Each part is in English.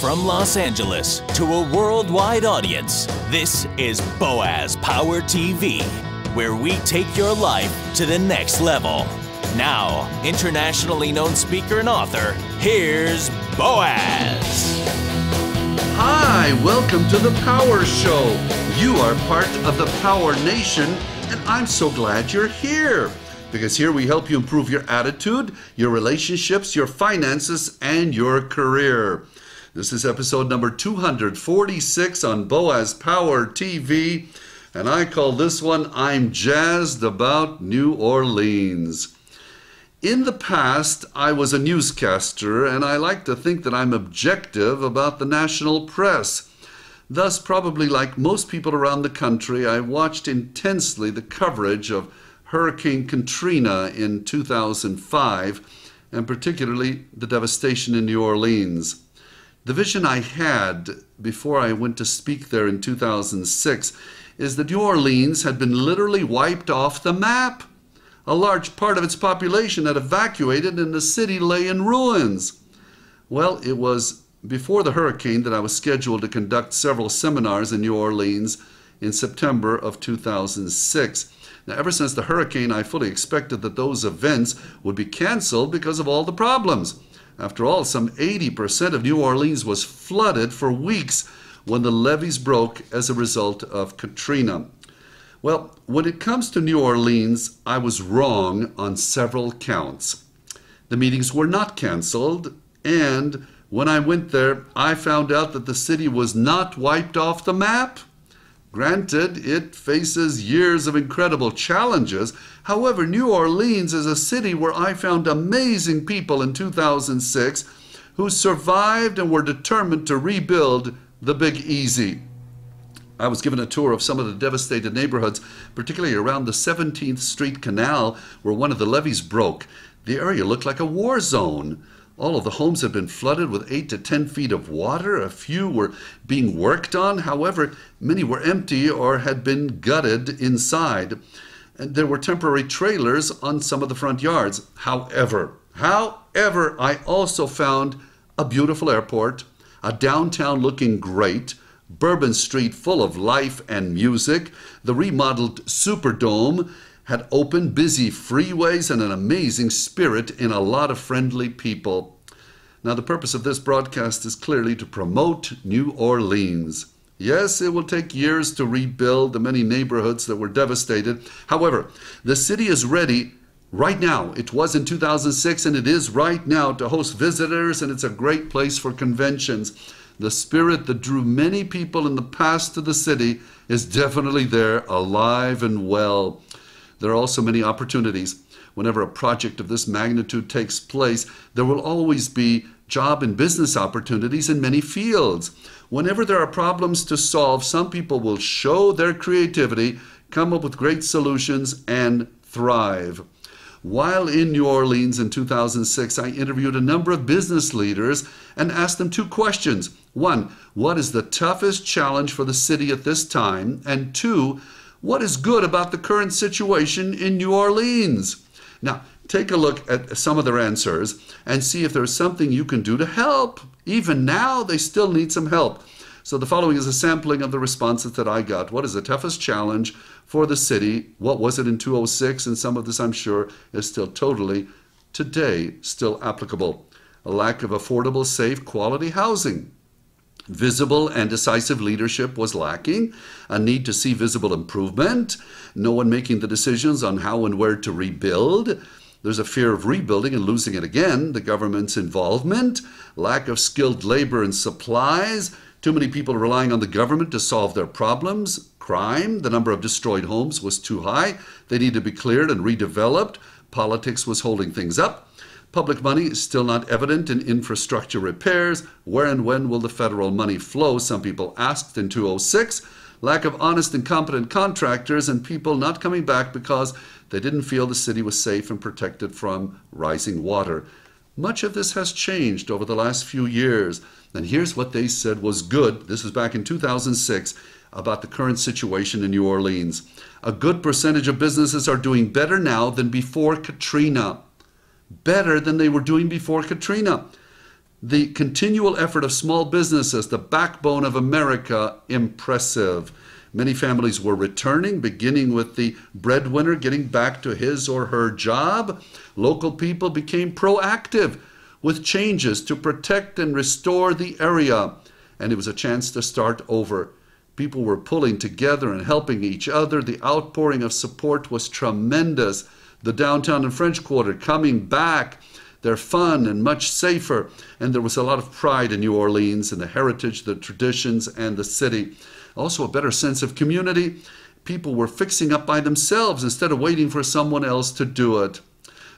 From Los Angeles to a worldwide audience, this is Boaz Power TV, where we take your life to the next level. Now, internationally known speaker and author, here's Boaz. Hi, welcome to the Power Show. You are part of the Power Nation, and I'm so glad you're here. Because here we help you improve your attitude, your relationships, your finances, and your career. This is episode number 246 on Boaz Power TV, and I call this one, I'm Jazzed About New Orleans. In the past, I was a newscaster, and I like to think that I'm objective about the national press. Thus, probably like most people around the country, I watched intensely the coverage of Hurricane Katrina in 2005, and particularly the devastation in New Orleans. The vision I had before I went to speak there in 2006 is that New Orleans had been literally wiped off the map. A large part of its population had evacuated and the city lay in ruins. Well, it was before the hurricane that I was scheduled to conduct several seminars in New Orleans in September of 2006. Now, ever since the hurricane, I fully expected that those events would be canceled because of all the problems. After all, some 80% of New Orleans was flooded for weeks when the levees broke as a result of Katrina. Well, when it comes to New Orleans, I was wrong on several counts. The meetings were not canceled, and when I went there, I found out that the city was not wiped off the map. Granted, it faces years of incredible challenges. However, New Orleans is a city where I found amazing people in 2006 who survived and were determined to rebuild the Big Easy. I was given a tour of some of the devastated neighborhoods, particularly around the 17th Street Canal, where one of the levees broke. The area looked like a war zone. All of the homes had been flooded with 8 to 10 feet of water. A few were being worked on. However, many were empty or had been gutted inside. And there were temporary trailers on some of the front yards. However, I also found a beautiful airport, a downtown looking great, Bourbon Street full of life and music, the remodeled Superdome had open, busy freeways, and an amazing spirit in a lot of friendly people. Now, the purpose of this broadcast is clearly to promote New Orleans. Yes, it will take years to rebuild the many neighborhoods that were devastated. However, the city is ready right now. It was in 2006, and it is right now to host visitors, and it's a great place for conventions. The spirit that drew many people in the past to the city is definitely there, alive and well. There are also many opportunities. Whenever a project of this magnitude takes place, there will always be job and business opportunities in many fields. Whenever there are problems to solve, some people will show their creativity, come up with great solutions, and thrive. While in New Orleans in 2006, I interviewed a number of business leaders and asked them two questions. One, what is the toughest challenge for the city at this time? And two, what is good about the current situation in New Orleans? Now, take a look at some of their answers and see if there's something you can do to help. Even now, they still need some help. So the following is a sampling of the responses that I got. What is the toughest challenge for the city? What was it in 2006? And some of this, I'm sure, is still totally, today, still applicable. A lack of affordable, safe, quality housing. Visible and decisive leadership was lacking, a need to see visible improvement, no one making the decisions on how and where to rebuild. There's a fear of rebuilding and losing it again, the government's involvement, lack of skilled labor and supplies, too many people relying on the government to solve their problems, crime, the number of destroyed homes was too high, they need to be cleared and redeveloped, politics was holding things up. Public money is still not evident in infrastructure repairs. Where and when will the federal money flow? Some people asked in 2006. Lack of honest and competent contractors and people not coming back because they didn't feel the city was safe and protected from rising water. Much of this has changed over the last few years. And here's what they said was good. This was back in 2006 about the current situation in New Orleans. A good percentage of businesses are doing better now than before Katrina. Better than they were doing before Katrina. The continual effort of small businesses, the backbone of America, impressive. Many families were returning, beginning with the breadwinner getting back to his or her job. Local people became proactive with changes to protect and restore the area. And it was a chance to start over. People were pulling together and helping each other. The outpouring of support was tremendous. The downtown and French Quarter coming back. They're fun and much safer. And there was a lot of pride in New Orleans and the heritage, the traditions, and the city. Also a better sense of community. People were fixing up by themselves instead of waiting for someone else to do it.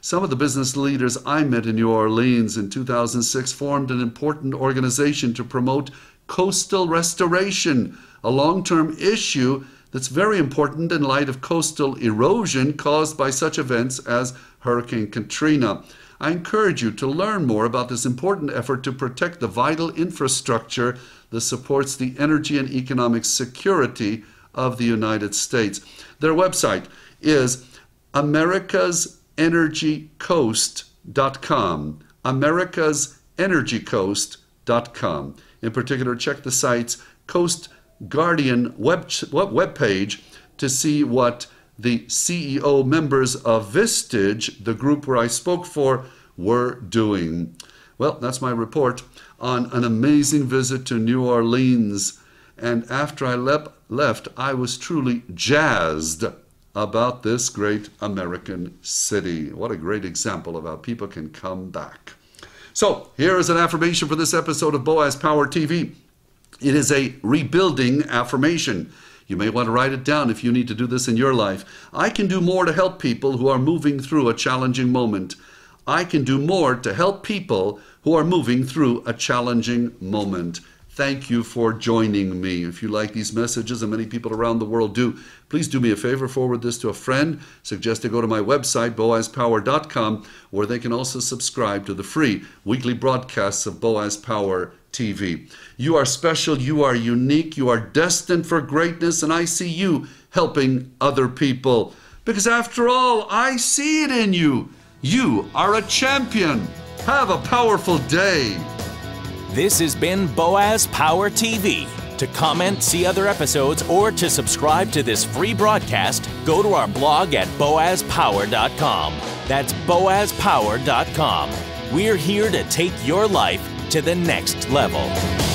Some of the business leaders I met in New Orleans in 2006 formed an important organization to promote coastal restoration, a long-term issue that's very important in light of coastal erosion caused by such events as Hurricane Katrina. I encourage you to learn more about this important effort to protect the vital infrastructure that supports the energy and economic security of the United States. Their website is americasenergycoast.com. americasenergycoast.com. In particular, check the site's Coast Guardian webpage to see what the CEO members of Vistage, the group where I spoke for, were doing. Well, that's my report on an amazing visit to New Orleans. And after I left, I was truly jazzed about this great American city. What a great example of how people can come back. So here is an affirmation for this episode of Boaz Power TV. It is a rebuilding affirmation. You may want to write it down if you need to do this in your life. I can do more to help people who are moving through a challenging moment. I can do more to help people who are moving through a challenging moment. Thank you for joining me. If you like these messages, and many people around the world do, please do me a favor, forward this to a friend. Suggest they go to my website, boazpower.com, where they can also subscribe to the free weekly broadcasts of Boaz Power TV. You are special, you are unique, you are destined for greatness, and I see you helping other people. Because after all, I see it in you. You are a champion. Have a powerful day. This has been Boaz Power TV. To comment, see other episodes, or to subscribe to this free broadcast, go to our blog at boazpower.com. That's boazpower.com. We're here to take your life to the next level.